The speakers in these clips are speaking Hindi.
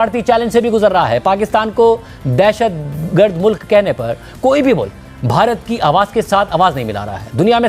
भारतीय चैलेंज से भी गुजर रहा है। पाकिस्तान को दहशतगर्द मुल्क कहने पर कोई भी मुल्क भारत की आवाज के साथ आवाज नहीं मिला रहा है। दुनिया में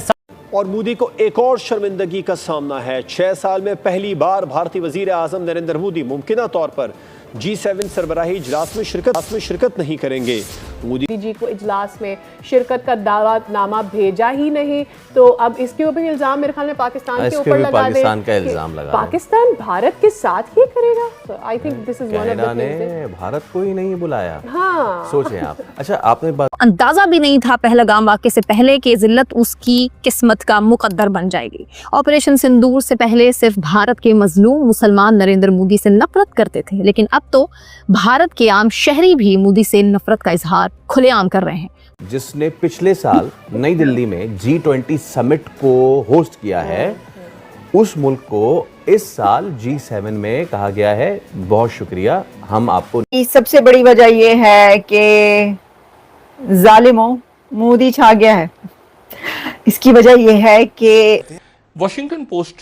और मोदी को एक और शर्मिंदगी का सामना है। 6 साल में पहली बार भारतीय वजीर आजम नरेंद्र मोदी मुमकिना तौर पर G7 सरबराही इजलास में शिरकत नहीं करेंगे। मोदी जी को इजलास में शिरकत का दावानामा भेजा ही नहीं, तो अब इसके ऊपर इल्जाम मेरे ख्याल में पाकिस्तान के ऊपर लगा दे। पाकिस्तान का इल्जाम लगा पाकिस्तान भारत के साथ ही करेगा। So I think this is one of the Canada ने भारत को ही नहीं बुलाया। हाँ। सोचें आप। अच्छा, आपने बात अंदाजा भी नहीं था पहलगाम वाक़े से पहले कि जिल्लत उसकी किस्मत का मुकद्दर बन जाएगी। ऑपरेशन सिंदूर से पहले सिर्फ भारत के मजलूम मुसलमान नरेंद्र मोदी से नफरत करते थे, लेकिन अब तो भारत के आम शहरी भी मोदी से नफरत का इजहार खुलेआम कर रहे हैं। जिसने पिछले साल नई दिल्ली में G20 समिट को होस्ट किया है, उस मुल्क को इस साल G7 में कहा गया है बहुत शुक्रिया, हम आपको। सबसे बड़ी वजह यह है कि जालिमों मोदी छा गया है। इसकी वजह यह है कि वॉशिंगटन पोस्ट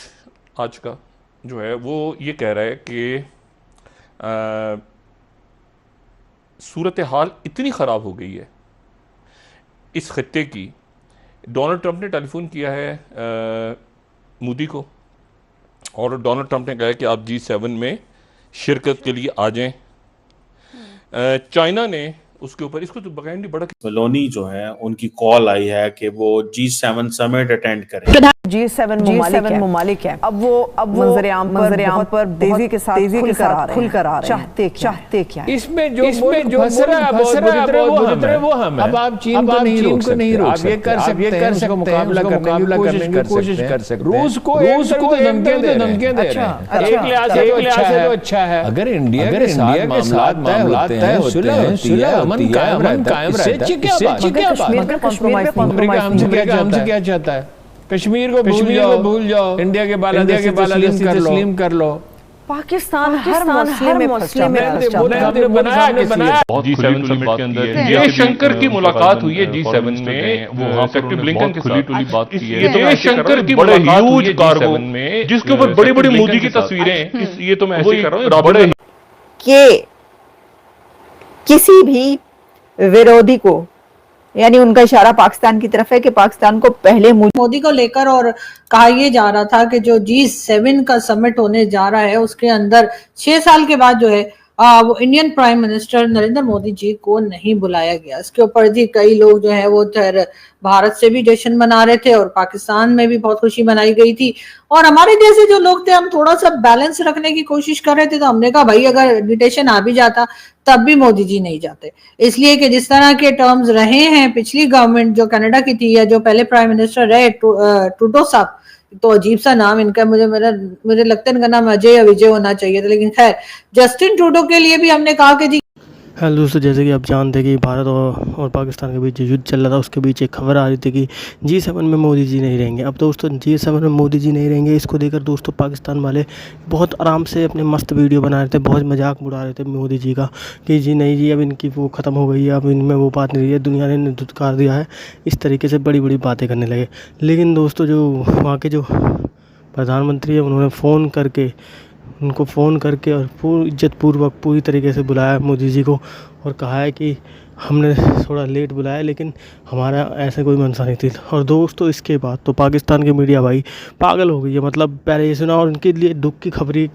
आज का जो है वो ये कह रहा है कि सूरत हाल इतनी ख़राब हो गई है इस खत्ते की। डोनाल्ड ट्रंप ने टेलीफोन किया है मोदी को, और डोनाल्ड ट्रंप ने कहा कि आप G7 में शिरकत के लिए आ जाएं। चाइना ने उसके ऊपर इसको तो बकायदे बड़ा मेलोनी जो है उनकी कॉल आई है कि वो G7 समिट अटेंड करें। G7 ममालिक है। अब वो मंजर-ए-आम पर तेजी के साथ खुलकर आ रहे हैं। चाहते क्या है? इसमें जो फंस रहा है वो हम है। अब आप चीन को नहीं रोक सकते। आप ये कर सकते हैं, मुकाबला करने की कोशिश कर सकते हैं। रूस को धमकियां दे रहे हैं। एक लिहाज से तो अच्छा है। अगर इंडिया के साथ मामलात तय होते हैं, सुलह अमन कायम रहता है, इससे अच्छी क्या बात? अमेरिका हमसे क्या चाहता है? कश्मीर को भूल जाओ, इंडिया के बालादेश तस्लीम कर लो। पाकिस्तान हर मसले में बनाया। G7 समिट के अंदर जयशंकर की मुलाकात हुई है G7 में, वो सेक्रेटरी ब्लिंकन के साथ बात की है। जयशंकर की बड़े ह्यूज कार्गो में जिसके ऊपर बड़ी बड़ी मोदी की तस्वीरें, ये तो मैं ऐसे कर रहा हूँ, बड़े कि किसी भी विरोधी को, यानी उनका इशारा पाकिस्तान की तरफ है कि पाकिस्तान को पहले मोदी को लेकर, और कहा यह जा रहा था कि जो G7 का समिट होने जा रहा है उसके अंदर 6 साल के बाद जो है वो Indian prime minister Narendra Modi ji को नहीं बुलाया गया। इसके ऊपर जी कई लोग जो है वो भारत से भी जश्न मना रहे थे और पाकिस्तान में भी बहुत खुशी मनाई गई थी, और हमारे जैसे जो लोग थे हम थोड़ा सा बैलेंस रखने की कोशिश कर रहे थे। तो हमने कहा भाई अगर इन्विटेशन आ भी जाता तब भी मोदी जी नहीं जाते, इसलिए कि जिस तरह के टर्म्स रहे हैं पिछली गवर्नमेंट जो कनाडा की थी, या जो पहले प्राइम मिनिस्टर रहे ट्रूडो साहब, तो अजीब सा नाम इनका, मुझे लगता है इनका नाम अजय या विजय होना चाहिए था, लेकिन खैर जस्टिन ट्रूडो के लिए भी हमने कहा कि जी। हेलो दोस्तों, जैसे कि आप जानते हैं कि भारत और पाकिस्तान के बीच जो युद्ध चल रहा था, उसके बीच एक खबर आ रही थी कि G7 में मोदी जी नहीं रहेंगे। अब दोस्तों G7 में मोदी जी नहीं रहेंगे, इसको देखकर दोस्तों पाकिस्तान वाले बहुत आराम से अपने मस्त वीडियो बना रहे थे, बहुत मजाक उड़ा रहे थे मोदी जी का कि जी नहीं जी अब इनकी वो ख़त्म हो गई है, अब इनमें वो बात नहीं रही है, दुनिया ने धुतकार दिया है, इस तरीके से बड़ी बड़ी बातें करने लगे। लेकिन दोस्तों जो वहाँ के जो प्रधानमंत्री है उन्होंने उनको फ़ोन करके और पूरी इज्जतपूर्वक पूरी तरीके से बुलाया मोदी जी को, और कहा है कि हमने थोड़ा लेट बुलाया लेकिन हमारा ऐसा कोई मनसा नहीं थी। और दोस्तों इसके बाद तो पाकिस्तान की मीडिया भाई पागल हो गई है। मतलब पहले ये सुना और उनके लिए दुख की खबरी,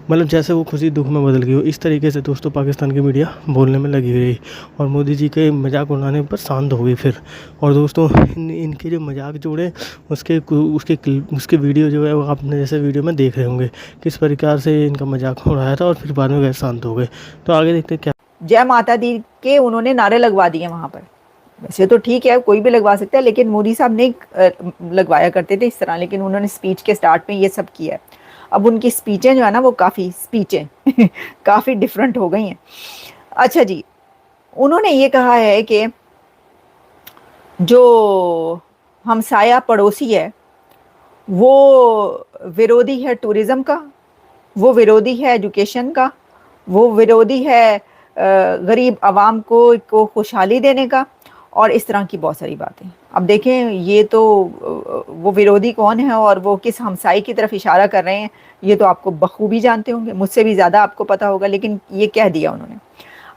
मतलब जैसे वो खुशी दुख में बदल गई हो, इस तरीके से दोस्तों पाकिस्तान की मीडिया बोलने में लगी रही और मोदी जी के मजाक उड़ाने पर शांत हो गई फिर। और दोस्तों इनके जो मजाक जोड़े उसके वीडियो जो है वो आपने जैसे वीडियो में देख रहे होंगे किस प्रकार से इनका मजाक उड़ाया था, और फिर बाद में शांत हो गए। तो आगे देखते क्या। जय माता दी के उन्होंने नारे लगवा दिए वहां पर। वैसे तो ठीक है कोई भी लगवा सकता है, लेकिन मोदी साहब नहीं लगवाया करते थे इस तरह, लेकिन उन्होंने स्पीच के स्टार्ट में ये सब किया है। अब उनकी स्पीचें जो है ना वो काफ़ी डिफरेंट हो गई हैं। अच्छा जी, उन्होंने ये कहा है कि जो हमसाया पड़ोसी है वो विरोधी है टूरिज़्म का, वो विरोधी है एजुकेशन का, वो विरोधी है गरीब आवाम को खुशहाली देने का, और इस तरह की बहुत सारी बातें। अब देखें ये तो वो विरोधी कौन है और वो किस हमसाई की तरफ इशारा कर रहे हैं ये तो आपको बखूबी जानते होंगे, मुझसे भी ज़्यादा आपको पता होगा, लेकिन ये कह दिया उन्होंने।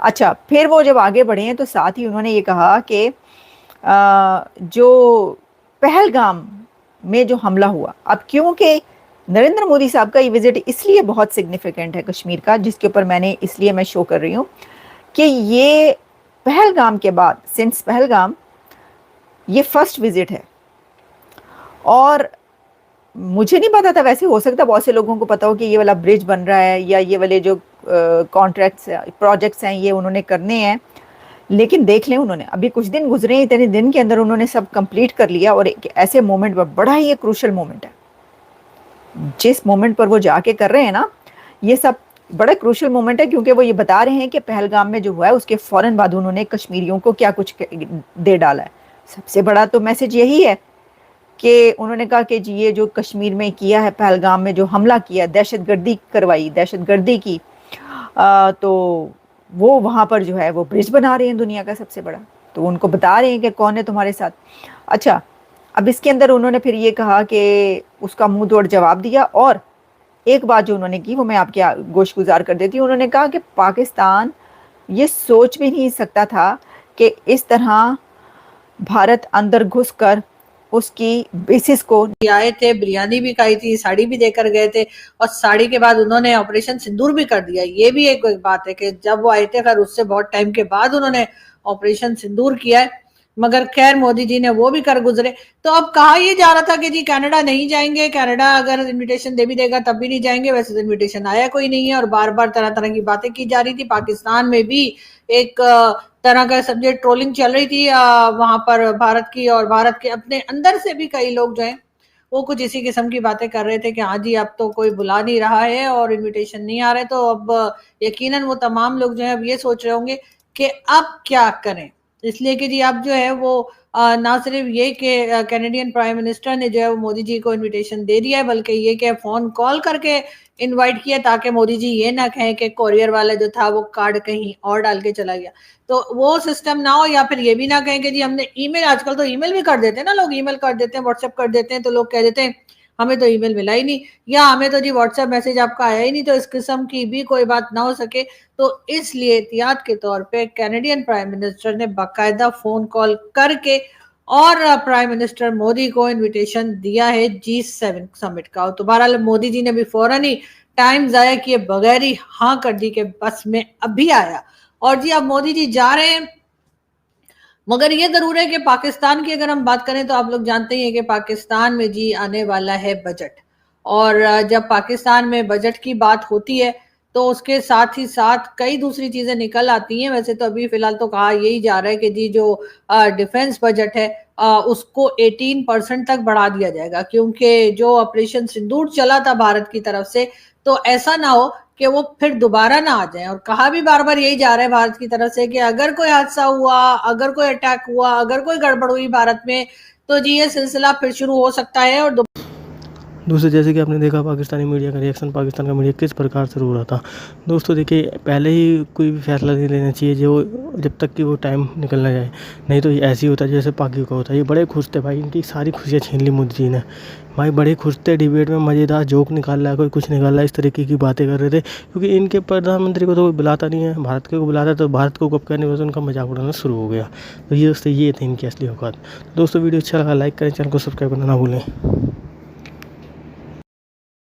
अच्छा, फिर वो जब आगे बढ़े हैं तो साथ ही उन्होंने ये कहा कि जो पहलगाम में जो हमला हुआ, अब क्योंकि नरेंद्र मोदी साहब का ये विजिट इसलिए बहुत सिग्निफिकेंट है कश्मीर का, जिसके ऊपर मैंने इसलिए मैं शो कर रही हूँ कि ये पहलगाम के बाद, सिंस पहलगाम, ये फर्स्ट विजिट है। और मुझे नहीं पता था, वैसे हो सकता बहुत से लोगों को पता हो कि ये वाला ब्रिज बन रहा है या ये वाले जो कॉन्ट्रैक्ट्स प्रोजेक्ट्स हैं ये उन्होंने करने हैं, लेकिन देख लें उन्होंने अभी कुछ दिन गुजरे, इतने दिन के अंदर उन्होंने सब कंप्लीट कर लिया। और एक ऐसे मोमेंट पर, बड़ा ही एक क्रूशल मोमेंट है, जिस मोमेंट पर वो जाके कर रहे हैं ना, ये सब बड़ा क्रूशल मोमेंट है, क्योंकि वो ये बता रहे हैं कि पहलगाम में जो हुआ है उसके फ़ौरन बाद उन्होंने कश्मीरियों को क्या कुछ दे डाला है। सबसे बड़ा तो मैसेज यही है कि उन्होंने कहा कि जी ये जो कश्मीर में किया है, पहलगाम में जो हमला किया, दहशतगर्दी करवाई, दहशतगर्दी की, तो वो वहाँ पर जो है वो ब्रिज बना रहे हैं दुनिया का सबसे बड़ा, तो उनको बता रहे हैं कि कौन है तुम्हारे साथ। अच्छा, अब इसके अंदर उन्होंने फिर ये कहा कि उसका मुंह तोड़ जवाब दिया। और एक बात जो उन्होंने की वो मैं आपके गोश गुजार कर देती हूँ। उन्होंने कहा कि पाकिस्तान ये सोच भी नहीं सकता था कि इस तरह भारत अंदर घुसकर उसकी बेसिस को आए थे, बिरयानी भी खाई थी, साड़ी भी देकर गए थे, और साड़ी के बाद उन्होंने ऑपरेशन सिंदूर भी कर दिया। ये भी एक बात है कि जब वो आए थे, खैर उससे बहुत टाइम के बाद उन्होंने ऑपरेशन सिंदूर किया है, मगर खैर मोदी जी ने वो भी कर गुजरे। तो अब कहा ये जा रहा था कि जी कनाडा नहीं जाएंगे, कनाडा अगर इनविटेशन दे भी देगा तब भी नहीं जाएंगे, वैसे तो इनविटेशन आया कोई नहीं है, और बार बार तरह तरह की बातें की जा रही थी। पाकिस्तान में भी एक तरह का सब्जेक्ट ट्रोलिंग चल रही थी वहां पर भारत की, और भारत के अपने अंदर से भी कई लोग जो हैं वो कुछ इसी किस्म की बातें कर रहे थे कि हाँ जी अब तो कोई बुला नहीं रहा है और इनविटेशन नहीं आ रहे। तो अब यकीनन वो तमाम लोग जो है अब ये सोच रहे होंगे कि अब क्या करें, इसलिए कि जी अब जो है वो ना सिर्फ ये कि कैनेडियन प्राइम मिनिस्टर ने जो है वो मोदी जी को इनविटेशन दे दिया है, बल्कि ये कि फोन कॉल करके इनवाइट किया ताकि मोदी जी ये ना कहें कि कोरियर वाला जो था वो कार्ड कहीं और डाल के चला गया, तो वो सिस्टम ना हो। या फिर ये भी ना कहें कि जी हमने ईमेल, आजकल तो ईमेल भी कर देते हैं ना लोग, ईमेल कर देते हैं, व्हाट्सएप कर देते हैं, तो लोग कह देते हैं हमें तो ईमेल मिला ही नहीं, या हमें तो जी व्हाट्सएप मैसेज आपका आया ही नहीं, तो इस किस्म की भी कोई बात ना हो सके। तो इसलिए एहतियात के तौर पे कैनेडियन प्राइम मिनिस्टर ने बाकायदा फोन कॉल करके और प्राइम मिनिस्टर मोदी को इनविटेशन दिया है G7 समिट का। तो बहरहाल मोदी जी ने भी फौरन ही टाइम जाया किए बगैर ही हाँ कर दी कि बस में अभी आया। और जी अब मोदी जी जा रहे हैं, मगर ये जरूर है कि पाकिस्तान की अगर हम बात करें तो आप लोग जानते ही हैं कि पाकिस्तान में जी आने वाला है बजट, और जब पाकिस्तान में बजट की बात होती है तो उसके साथ ही साथ कई दूसरी चीजें निकल आती हैं। वैसे तो अभी फिलहाल तो कहा यही जा रहा है कि जी जो डिफेंस बजट है उसको 18% तक बढ़ा दिया जाएगा, क्योंकि जो ऑपरेशन सिंदूर चला था भारत की तरफ से, तो ऐसा ना हो कि वो फिर दोबारा ना आ जाए। और कहा भी बार बार यही जा रहा है भारत की तरफ से कि अगर कोई हादसा हुआ, अगर कोई अटैक हुआ, अगर कोई गड़बड़ हुई भारत में, तो जी ये सिलसिला फिर शुरू हो सकता है। और दोस्तों जैसे कि आपने देखा पाकिस्तानी मीडिया का रिएक्शन, पाकिस्तान का मीडिया किस प्रकार से रो रहा था। दोस्तों देखिए, पहले ही कोई भी फैसला नहीं लेना चाहिए जब तक कि वो टाइम निकल ना जाए, नहीं तो ऐसे ही होता है जैसे पाकि का होता है। ये बड़े खुश थे भाई, इनकी सारी खुशियाँ छीन ली मोदी जी ने भाई, बड़े खुश थे। डिबेट में मज़ेदार जोक निकाल रहा है, कोई कुछ निकाल रहा है, इस तरीके की बातें कर रहे थे, क्योंकि इनके प्रधानमंत्री को तो कोई बुलाता नहीं है, भारत के को बुलाता है तो भारत को कब करने वजह उनका मजाक उड़ाना शुरू हो गया। तो ये दोस्तों ये थे इनकी असली औकात। दोस्तों वीडियो अच्छा लगा लाइक करें, चैनल को सब्सक्राइब करना ना भूलें।